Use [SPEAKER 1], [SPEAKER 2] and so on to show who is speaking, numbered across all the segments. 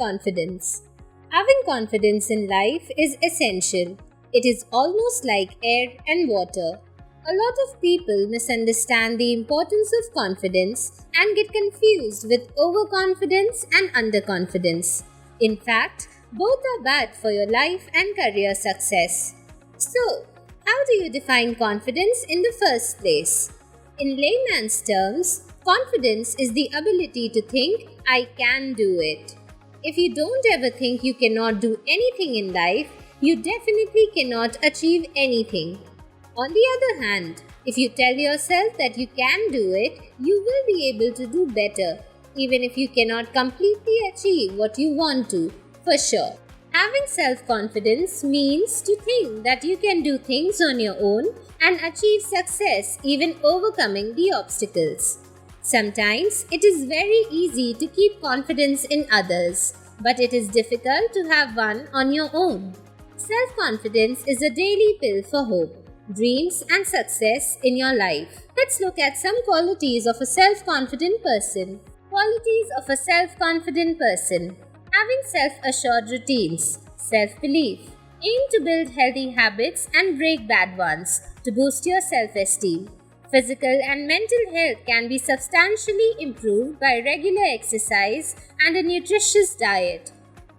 [SPEAKER 1] Confidence. Having confidence in life is essential. It is almost like air and water. A lot of people misunderstand the importance of confidence and get confused with overconfidence and underconfidence. In fact, both are bad for your life and career success. So, how do you define confidence in the first place? In layman's terms, confidence is the ability to think, I can do it. If you don't ever think you cannot do anything in life, you definitely cannot achieve anything. On the other hand, if you tell yourself that you can do it, you will be able to do better, even if you cannot completely achieve what you want to, for sure. Having self-confidence means to think that you can do things on your own and achieve success even overcoming the obstacles. Sometimes it is very easy to keep confidence in others, but it is difficult to have one on your own. Self-confidence is a daily pill for hope, dreams, and success in your life. Let's look at some qualities of a self-confident person. Qualities of a self-confident person. Having self-assured routines. Self-belief. Aim to build healthy habits and break bad ones to boost your self-esteem. Physical and mental health can be substantially improved by regular exercise and a nutritious diet.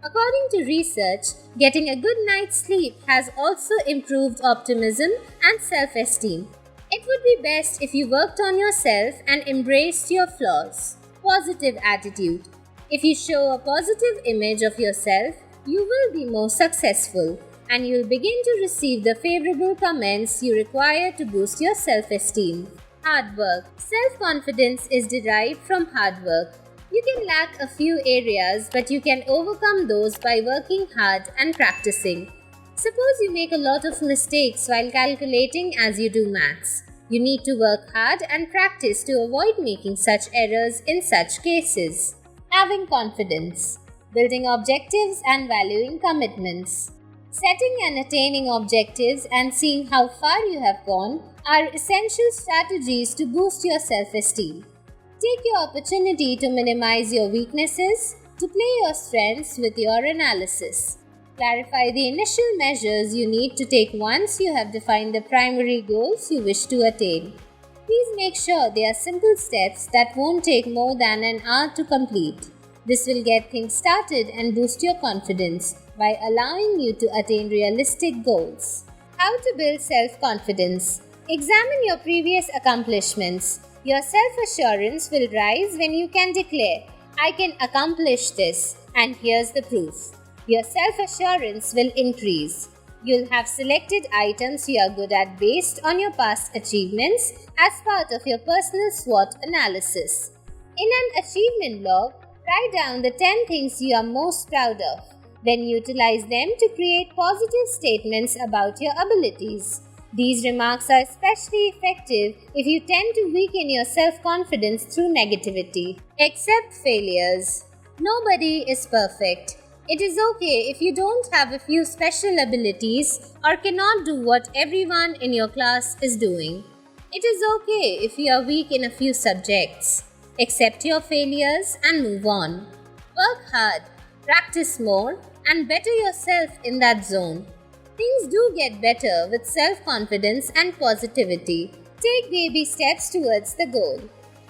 [SPEAKER 1] According to research, getting a good night's sleep has also improved optimism and self-esteem. It would be best if you worked on yourself and embraced your flaws. Positive attitude. If you show a positive image of yourself, you will be more successful and you'll begin to receive the favorable comments you require to boost your self-esteem. Hard work. Self-confidence is derived from hard work. You can lack a few areas, but you can overcome those by working hard and practicing. Suppose you make a lot of mistakes while calculating as you do maths. You need to work hard and practice to avoid making such errors in such cases. Having confidence. Building objectives and valuing commitments. Setting and attaining objectives and seeing how far you have gone are essential strategies to boost your self-esteem. Take your opportunity to minimize your weaknesses, to play your strengths with your analysis. Clarify the initial measures you need to take once you have defined the primary goals you wish to attain. Please make sure they are simple steps that won't take more than an hour to complete. This will get things started and boost your confidence by allowing you to attain realistic goals. How to build self-confidence. Examine your previous accomplishments. Your self-assurance will rise when you can declare, I can accomplish this, and here's the proof. Your self-assurance will increase. You'll have selected items you are good at based on your past achievements as part of your personal SWOT analysis. In an achievement log, write down the 10 things you are most proud of. Then utilize them to create positive statements about your abilities. These remarks are especially effective if you tend to weaken your self-confidence through negativity. Accept failures. Nobody is perfect. It is okay if you don't have a few special abilities or cannot do what everyone in your class is doing. It is okay if you are weak in a few subjects. Accept your failures and move on. Work hard, practice more, and better yourself in that zone. Things do get better with self-confidence and positivity. Take baby steps towards the goal.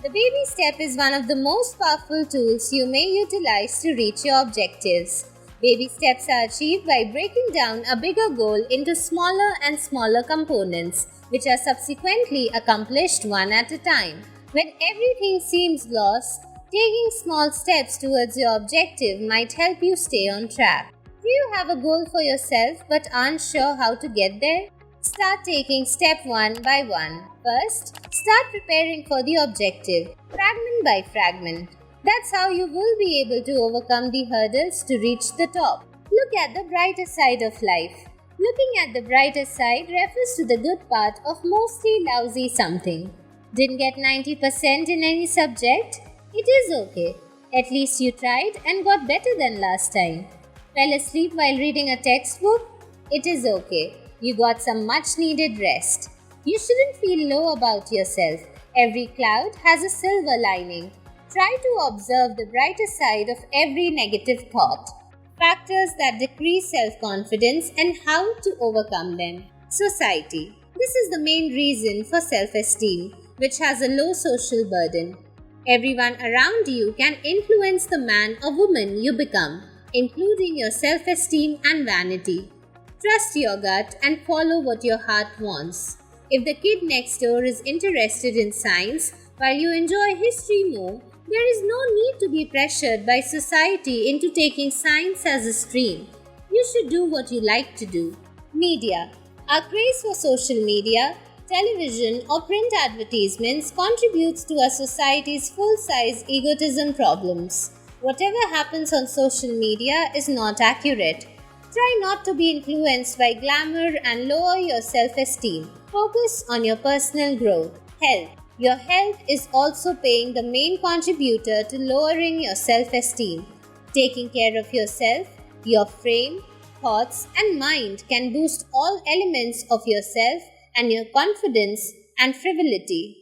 [SPEAKER 1] The baby step is one of the most powerful tools you may utilize to reach your objectives. Baby steps are achieved by breaking down a bigger goal into smaller and smaller components, which are subsequently accomplished one at a time. When everything seems lost, taking small steps towards your objective might help you stay on track. Do you have a goal for yourself but aren't sure how to get there? Start taking step one by one. First, start preparing for the objective, fragment by fragment. That's how you will be able to overcome the hurdles to reach the top. Look at the brighter side of life. Looking at the brighter side refers to the good part of mostly lousy something. Didn't get 90% in any subject? It is okay. At least you tried and got better than last time. Fell asleep while reading a textbook? It is okay. You got some much needed rest. You shouldn't feel low about yourself. Every cloud has a silver lining. Try to observe the brighter side of every negative thought, factors that decrease self confidence, and how to overcome them. Society. This is the main reason for self esteem, which has a low social burden. Everyone around you can influence the man or woman you become, including your self esteem and vanity. Trust your gut and follow what your heart wants. If the kid next door is interested in science while you enjoy history more, there is no need to be pressured by society into taking science as a stream. You should do what you like to do. Media. Our craze for social media, television, or print advertisements contributes to our society's full size egotism problems. Whatever happens on social media is not accurate. Try not to be influenced by glamour and lower your self esteem. Focus on your personal growth. Health. Your health is also paying the main contributor to lowering your self esteem. Taking care of yourself, your frame, thoughts, and mind can boost all elements of yourself and your confidence and frivolity.